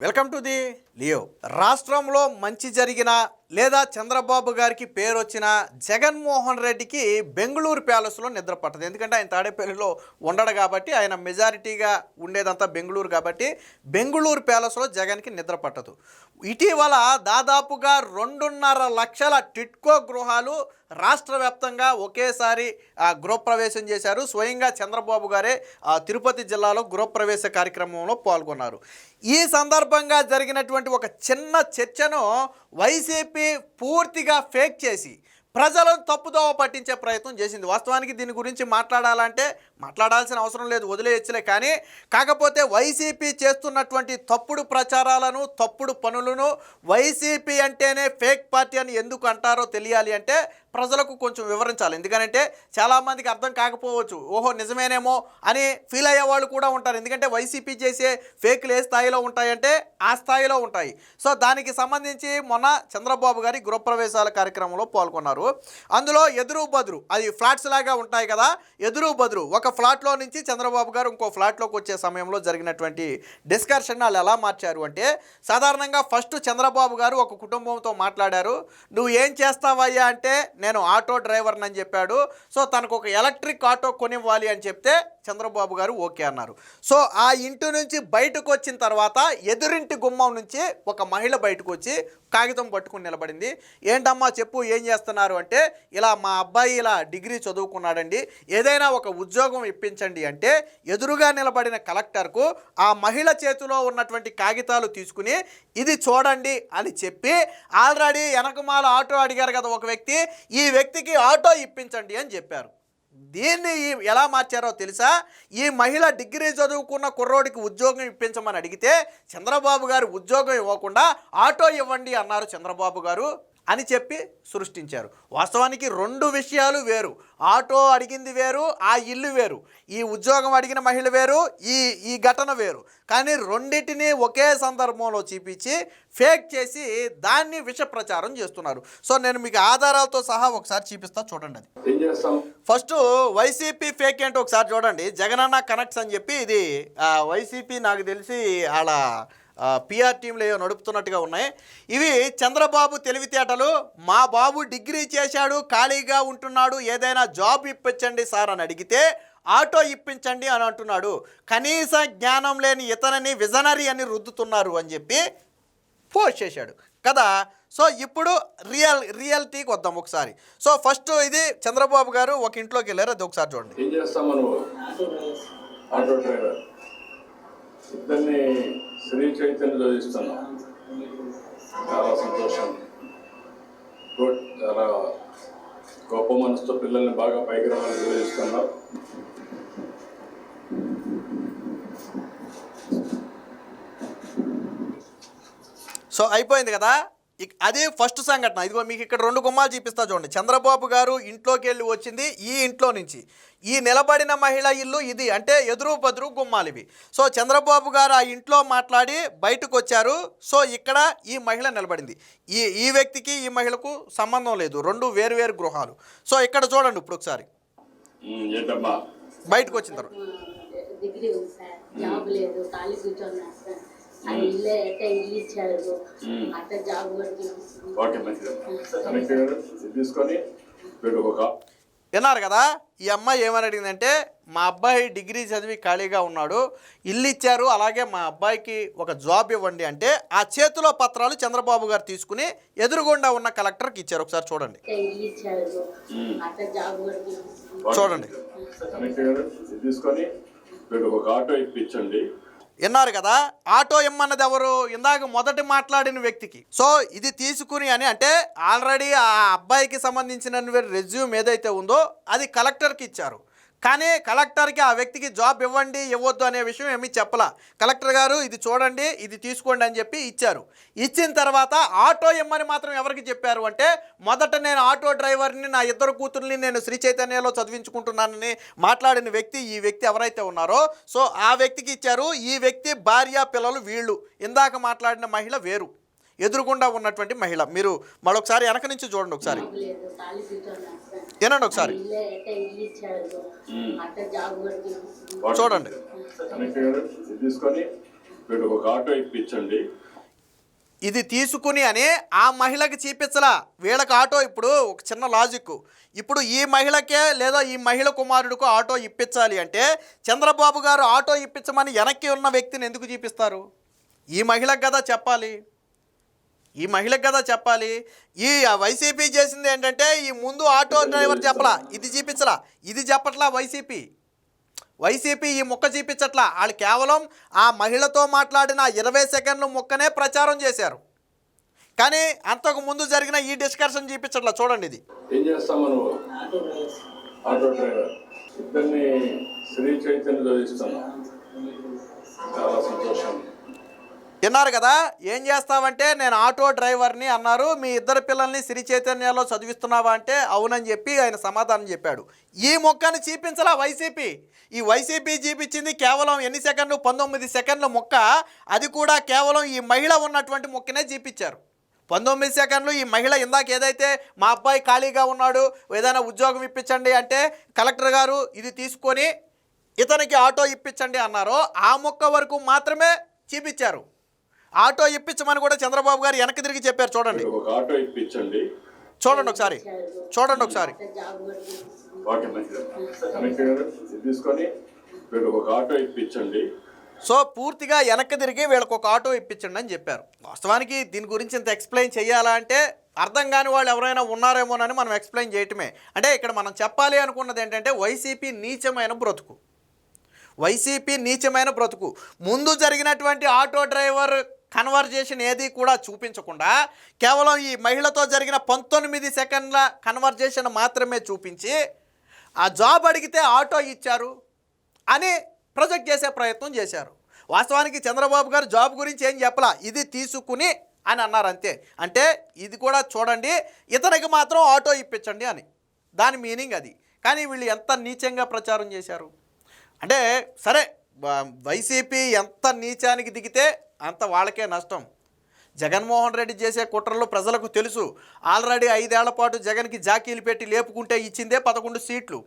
Welcome to the Leo. రాష్ట్రంలో మంచి జరిగిన లేదా చంద్రబాబు గారికి పేరు వచ్చిన జగన్మోహన్ రెడ్డికి బెంగళూరు ప్యాలెస్లో నిద్ర పట్టదు. ఎందుకంటే ఆయన తాడేపల్లిలో ఉండడు కాబట్టి, ఆయన మెజారిటీగా ఉండేదంతా బెంగళూరు కాబట్టి బెంగళూరు ప్యాలెస్లో జగన్కి నిద్ర పట్టదు. ఇటీవల దాదాపుగా 2.5 లక్షల టిట్కో గృహాలు రాష్ట్ర వ్యాప్తంగా ఒకేసారి గృహప్రవేశం చేశారు. స్వయంగా చంద్రబాబు గారే తిరుపతి జిల్లాలో గృహప్రవేశ కార్యక్రమంలో పాల్గొన్నారు. ఈ సందర్భంగా జరిగినటువంటి ఒక చిన్న చర్చను వైసీపీ పూర్తిగా ఫేక్ చేసి ప్రజలను తప్పుదోవ పట్టించే ప్రయత్నం చేసింది. వాస్తవానికి దీని గురించి మాట్లాడాల్సిన అవసరం లేదు, వదిలేయచ్చులే. కానీ కాకపోతే వైసీపీ చేస్తున్నటువంటి తప్పుడు ప్రచారాలను, తప్పుడు పనులను, వైసీపీ అంటేనే ఫేక్ పార్టీ అని ఎందుకు అంటారో తెలియాలి అంటే ప్రజలకు కొంచెం వివరించాలి. ఎందుకంటే చాలామందికి అర్థం కాకపోవచ్చు, ఓహో నిజమేనేమో అని ఫీల్ అయ్యే వాళ్ళు కూడా ఉంటారు. ఎందుకంటే వైసీపీ చేసే ఫేక్లు ఏ స్థాయిలో ఉంటాయంటే ఆ స్థాయిలో ఉంటాయి. సో దానికి సంబంధించి మొన్న చంద్రబాబు గారి గృహప్రవేశాల కార్యక్రమంలో పాల్గొన్నారు. అందులో ఎదురు బదురు, అది ఫ్లాట్స్ లాగా ఉంటాయి కదా, ఎదురు బదురు ఒక ఫ్లాట్లో నుంచి చంద్రబాబు గారు ఇంకో ఫ్లాట్లోకి వచ్చే సమయంలో జరిగినటువంటి డిస్కషన్ వాళ్ళు ఎలా మార్చారు అంటే, సాధారణంగా ఫస్ట్ చంద్రబాబు గారు ఒక కుటుంబంతో మాట్లాడారు. నువ్వు ఏం చేస్తావయ్యా అంటే నేను ఆటో డ్రైవర్ని అని చెప్పాడు. సో తనకు ఒక ఎలక్ట్రిక్ ఆటో కొనివ్వాలి అని చెప్తే చంద్రబాబు గారు ఓకే అన్నారు. సో ఆ ఇంటి నుంచి బయటకు వచ్చిన తర్వాత ఎదురింటి గుమ్మం నుంచి ఒక మహిళ బయటకు వచ్చి కాగితం పట్టుకుని నిలబడింది. ఏంటమ్మా చెప్పు, ఏం చేస్తున్నారు అంటే, ఇలా మా అబ్బాయి ఇలా డిగ్రీ చదువుకున్నాడండి, ఏదైనా ఒక ఉద్యోగం ఇప్పించండి అంటే ఎదురుగా నిలబడిన కలెక్టర్కు ఆ మహిళ చేతిలో ఉన్నటువంటి కాగితాలు తీసుకుని ఇది చూడండి అని చెప్పి, ఆల్రెడీ వెనకమాల ఆటో అడిగారు కదా ఒక వ్యక్తి, ఈ వ్యక్తికి ఆటో ఇప్పించండి అని చెప్పారు. దీన్ని ఎలా మార్చారో తెలుసా? ఈ మహిళ డిగ్రీ చదువుకున్న కుర్రోడికి ఉద్యోగం ఇప్పించమని అడిగితే చంద్రబాబు గారు ఉద్యోగం ఇవ్వకుండా ఆటో ఇవ్వండి అన్నారు చంద్రబాబు గారు అని చెప్పి సృష్టించారు. వాస్తవానికి 2 విషయాలు వేరు. ఆటో అడిగింది వేరు, ఆ ఇల్లు వేరు. ఈ ఉద్యోగం అడిగిన మహిళ వేరు, ఈ ఘటన వేరు. కానీ రెండింటినీ ఒకే సందర్భంలో చూపించి ఫేక్ చేసి దాన్ని విష ప్రచారం చేస్తున్నారు. సో నేను మీకు ఆధారాలతో సహా ఒకసారి చూపిస్తా, చూడండి. అది ఫస్ట్ వైసీపీ ఫేక్ ఏంటో ఒకసారి చూడండి. జగనన్న కనెక్ట్స్ అని చెప్పి ఇది వైసీపీ నాకు తెలిసి వాళ్ళ పిఆర్ టీంలో ఏవో నడుపుతున్నట్టుగా ఉన్నాయి. ఇవి చంద్రబాబు తెలివితేటలు. మా బాబు డిగ్రీ చేశాడు, ఖాళీగా ఉంటున్నాడు, ఏదైనా జాబ్ ఇప్పించండి సార్ అని అడిగితే ఆటో ఇప్పించండి అని అంటున్నాడు. కనీస జ్ఞానం లేని ఇతనని విజనరీ అని రుద్దుతున్నారు అని చెప్పి పోస్ట్ చేశాడు కదా. సో ఇప్పుడు రియాలిటీకి వద్దాం ఒకసారి. సో ఫస్ట్ ఇది చంద్రబాబు గారు ఒక ఇంట్లోకి వెళ్ళారు, అది ఒకసారి చూడండి. ఏం చేస్తాం మనం, ఆటో డ్రైవర్ ఇద్దరిని శ్రీ చైతన్య చదివిస్తున్నాం. చాలా సంతోషం, గుడ్. చాలా గొప్ప మనసుతో పిల్లల్ని బాగా పైకి రావాలని చదివిస్తున్నాం. సో అయిపోయింది కదా. అదే ఫస్ట్ సంఘటన. ఇదిగో మీకు ఇక్కడ 2 గుమ్మాలు చూపిస్తా చూడండి. చంద్రబాబు గారు ఇంట్లోకి వెళ్ళి వచ్చింది ఈ ఇంట్లో నుంచి. ఈ నిలబడిన మహిళ ఇల్లు ఇది, అంటే ఎదురు బదురు గుమ్మాలు ఇవి. సో చంద్రబాబు గారు ఆ ఇంట్లో మాట్లాడి బయటకు వచ్చారు. సో ఇక్కడ ఈ మహిళ నిలబడింది. ఈ వ్యక్తికి ఈ మహిళకు సంబంధం లేదు, 2 వేరు గృహాలు. సో ఇక్కడ చూడండి ఇప్పుడు ఒకసారి బయటకు వచ్చిన తర్వాత. విన్నారు కదా, ఈ అమ్మాయి ఏమని అడిగిందంటే, మా అబ్బాయి డిగ్రీ చదివి ఖాళీగా ఉన్నాడు, ఇల్లు ఇచ్చారు, అలాగే మా అబ్బాయికి ఒక జాబ్ ఇవ్వండి అంటే ఆ చేతిలో పత్రాలు చంద్రబాబు గారు తీసుకుని ఎదురుగుండా ఉన్న కలెక్టర్కి ఇచ్చారు. ఒకసారి చూడండి. విన్నారు కదా, ఆటో ఇమ్మన్నది ఎవరు? ఇందాక మొదటి మాట్లాడిన వ్యక్తికి. సో ఇది తీసుకుని అని అంటే ఆల్రెడీ ఆ అబ్బాయికి సంబంధించిన రెజ్యూమ్ ఏదైతే ఉందో అది కలెక్టర్కి ఇచ్చారు. కానీ కలెక్టర్కి ఆ వ్యక్తికి జాబ్ ఇవ్వండి ఇవ్వద్దు అనే విషయం ఏమీ చెప్పలా. కలెక్టర్ గారు ఇది చూడండి, ఇది తీసుకోండి అని చెప్పి ఇచ్చారు. ఇచ్చిన తర్వాత ఆటో ఇమ్మని మాత్రం ఎవరికి చెప్పారు అంటే, మొదట నేను ఆటో డ్రైవర్ని, నా 2 కూతుర్ని నేను శ్రీ చైతన్యలో చదివించుకుంటున్నానని మాట్లాడిన వ్యక్తి, ఈ వ్యక్తి ఎవరైతే ఉన్నారో సో ఆ వ్యక్తికి ఇచ్చారు. ఈ వ్యక్తి భార్య పిల్లలు వీళ్ళు. ఇందాక మాట్లాడిన మహిళ వేరు, ఎదురుగుండా ఉన్నటువంటి మహిళ. మీరు మరొకసారి వెనక నుంచి చూడండి, ఒకసారి వినండి, ఒకసారి చూడండి. వీడికి ఒక ఆటో ఇప్పించండి. ఇది తీసుకుని అని ఆ మహిళకి చూపించలా, వీళ్ళకి ఆటో. ఇప్పుడు ఒక చిన్న లాజిక్, ఇప్పుడు ఈ మహిళకే లేదా ఈ మహిళ కుమారుడికి ఆటో ఇప్పించాలి అంటే చంద్రబాబు గారు ఆటో ఇప్పించమని వెనక్కి ఉన్న వ్యక్తిని ఎందుకు చూపిస్తారు? ఈ మహిళకు కదా చెప్పాలి, ఈ మహిళకు కదా చెప్పాలి. ఈ వైసీపీ చేసింది ఏంటంటే ఈ ముందు ఆటో డ్రైవర్ చెప్పలా, ఇది చూపించలా, ఇది చెప్పట్లా. వైసీపీ ఈ ముక్క చూపించట్లా. వాళ్ళు కేవలం ఆ మహిళతో మాట్లాడిన 20 సెకండ్ల ముక్కనే ప్రచారం చేశారు, కానీ అంతకు ముందు జరిగిన ఈ డిస్కషన్ చూపించట్లా. చూడండి ఇది. ఏం చేస్తాం మనం? ఆటో డ్రైవర్ ఇద్దరిని శ్రీ చైతన్య చదివిస్తున్నాం. చాలా సంతోషం. విన్నారు కదా, ఏం చేస్తావంటే నేను ఆటో డ్రైవర్ని అన్నారు, మీ ఇద్దరు పిల్లల్ని శ్రీ చైతన్యలో చదివిస్తున్నావా అంటే అవునని చెప్పి ఆయన సమాధానం చెప్పాడు. ఈ మొక్కని చూపించలా వైసీపీ. ఈ వైసీపీ చూపించింది కేవలం ఎన్ని సెకండ్లు? 19 సెకండ్ల మొక్క. అది కూడా కేవలం ఈ మహిళ ఉన్నటువంటి మొక్కనే చూపించారు. 19 సెకండ్లు. ఈ మహిళ ఇందాక ఏదైతే మా అబ్బాయి ఖాళీగా ఉన్నాడు, ఏదైనా ఉద్యోగం ఇప్పించండి అంటే కలెక్టర్ గారు ఇది తీసుకొని ఇతనికి ఆటో ఇప్పించండి అన్నారో ఆ మొక్క వరకు మాత్రమే చూపించారు. ఆటో ఇప్పించమని కూడా చంద్రబాబు గారు వెనక్కి తిరిగి చెప్పారు. చూడండి, ఒక ఆటో ఇప్పించండి. చూడండి ఒకసారి. తీసుకొని వీళ్ళకి ఒక ఆటో ఇప్పించండి. సో పూర్తిగా వెనక్కి తిరిగి వీళ్ళకి ఒక ఆటో ఇప్పించండి అని చెప్పారు. వాస్తవానికి దీని గురించి ఇంత ఎక్స్ప్లెయిన్ చేయాలా అంటే అర్థం కాని వాళ్ళు ఎవరైనా ఉన్నారేమోనని మనం ఎక్స్ప్లెయిన్ చేయటమే. అంటే ఇక్కడ మనం చెప్పాలి అనుకున్నది ఏంటంటే వైసీపీ నీచమైన బ్రతుకు. వైసీపీ నీచమైన బ్రతుకు. ముందు జరిగినటువంటి ఆటో డ్రైవర్ కన్వర్జేషన్ ఏది కూడా చూపించకుండా కేవలం ఈ మహిళతో జరిగిన 19 సెకండ్ల కన్వర్జేషన్ మాత్రమే చూపించి ఆ జాబ్ అడిగితే ఆటో ఇచ్చారు అని ప్రొజెక్ట్ చేసే ప్రయత్నం చేశారు. వాస్తవానికి చంద్రబాబు గారు జాబ్ గురించి ఏం చెప్పలా, ఇది తీసుకుని అని అన్నారు అంతే. అంటే ఇది కూడా చూడండి, ఇతనికి మాత్రం ఆటో ఇప్పించండి అని, దాని మీనింగ్ అది. కానీ వీళ్ళు ఎంత నీచంగా ప్రచారం చేశారు అంటే, సరే వైసీపీ ఎంత నీచానికి దిగితే అంత వాళ్ళకే నష్టం. జగన్మోహన్ రెడ్డి చేసే కుట్రలు ప్రజలకు తెలుసు. ఆల్రెడీ 5 ఏళ్ల పాటు జగన్కి జాకీలు పెట్టి లేపుకుంటే ఇచ్చిందే 11 సీట్లు.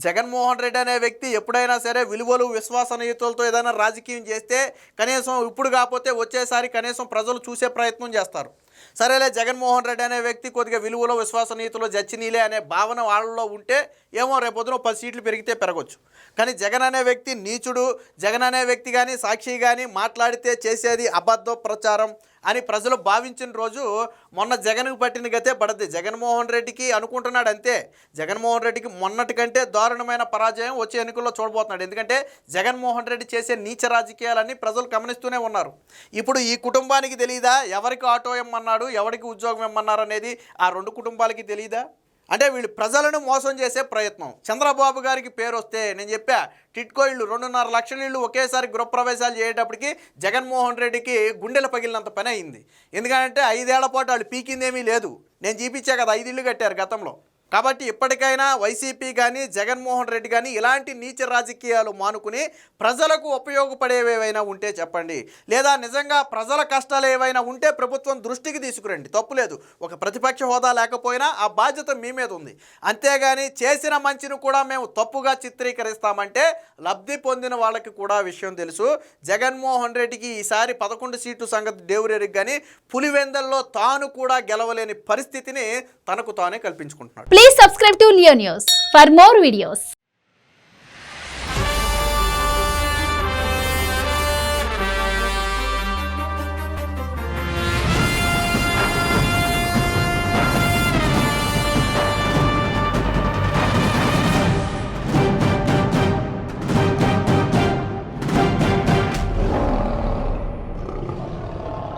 జగన్మోహన్ రెడ్డి అనే వ్యక్తి ఎప్పుడైనా సరే విలువలు విశ్వసనీయతలతో ఏదైనా రాజకీయం చేస్తే కనీసం ఇప్పుడు కాకపోతే వచ్చేసారి కనీసం ప్రజలు చూసే ప్రయత్నం చేస్తారు. సరేలే జగన్మోహన్ రెడ్డి అనే వ్యక్తి కొద్దిగా విలువలో విశ్వసనీయతలో జచ్చినీలే అనే భావన వాళ్ళలో ఉంటే ఏమో రేపొద్దున 10 సీట్లు పెరిగితే పెరగచ్చు. కానీ జగన్ అనే వ్యక్తి నీచుడు, జగన్ అనే వ్యక్తి కానీ సాక్షి కానీ మాట్లాడితే చేసేది అబద్ధ ప్రచారం అని ప్రజలు భావించిన రోజు మొన్న జగన్కు పట్టిన గతే పడద్ది. జగన్మోహన్ రెడ్డికి అనుకుంటున్నాడు అంతే. జగన్మోహన్ రెడ్డికి మొన్నటి కంటే దారుణమైన పరాజయం వచ్చే ఎన్నికల్లో చూడబోతున్నాడు. ఎందుకంటే జగన్మోహన్ రెడ్డి చేసే నీచ రాజకీయాలన్నీ ప్రజలు గమనిస్తూనే ఉన్నారు. ఇప్పుడు ఈ కుటుంబానికి తెలియదా ఎవరికి ఆటో ఇమ్మన్నాడు, ఎవరికి ఉద్యోగం ఇమ్మన్నారు అనేది? ఆ 2 కుటుంబాలకి తెలియదా? అంటే వీళ్ళు ప్రజలను మోసం చేసే ప్రయత్నం. చంద్రబాబు గారికి పేరు వస్తే నేను చెప్పా, టిట్కో ఇళ్ళు 2.5 లక్షల ఇళ్ళు ఒకేసారి గృహప్రవేశాలు చేయటప్పటికి జగన్మోహన్ రెడ్డికి గుండెలు పగిలినంత పని అయింది. ఎందుకంటే 5 ఏళ్ల పాటు వాళ్ళు పీకిందేమీ లేదు. నేను చూపించా కదా, 5 ఇళ్ళు కట్టారు గతంలో. కాబట్టి ఇప్పటికైనా వైసీపీ కానీ జగన్మోహన్ రెడ్డి కానీ ఇలాంటి నీచ రాజకీయాలు మానుకుని ప్రజలకు ఉపయోగపడేవి ఏవైనా ఉంటే చెప్పండి, లేదా నిజంగా ప్రజల కష్టాలు ఏవైనా ఉంటే ప్రభుత్వం దృష్టికి తీసుకురండి, తప్పులేదు. ఒక ప్రతిపక్ష హోదా లేకపోయినా ఆ బాధ్యత మీ మీద ఉంది. అంతేగాని చేసిన మంచిని కూడా మేము తప్పుగా చిత్రీకరిస్తామంటే లబ్ధి పొందిన వాళ్ళకి కూడా విషయం తెలుసు. జగన్మోహన్ రెడ్డికి ఈసారి 11 సీట్లు సంగతి దేవురెరికి కానీ పులివెందల్లో తాను కూడా గెలవలేని పరిస్థితిని తనకు తానే కల్పించుకుంటున్నాడు. Please subscribe to Leo News for more videos.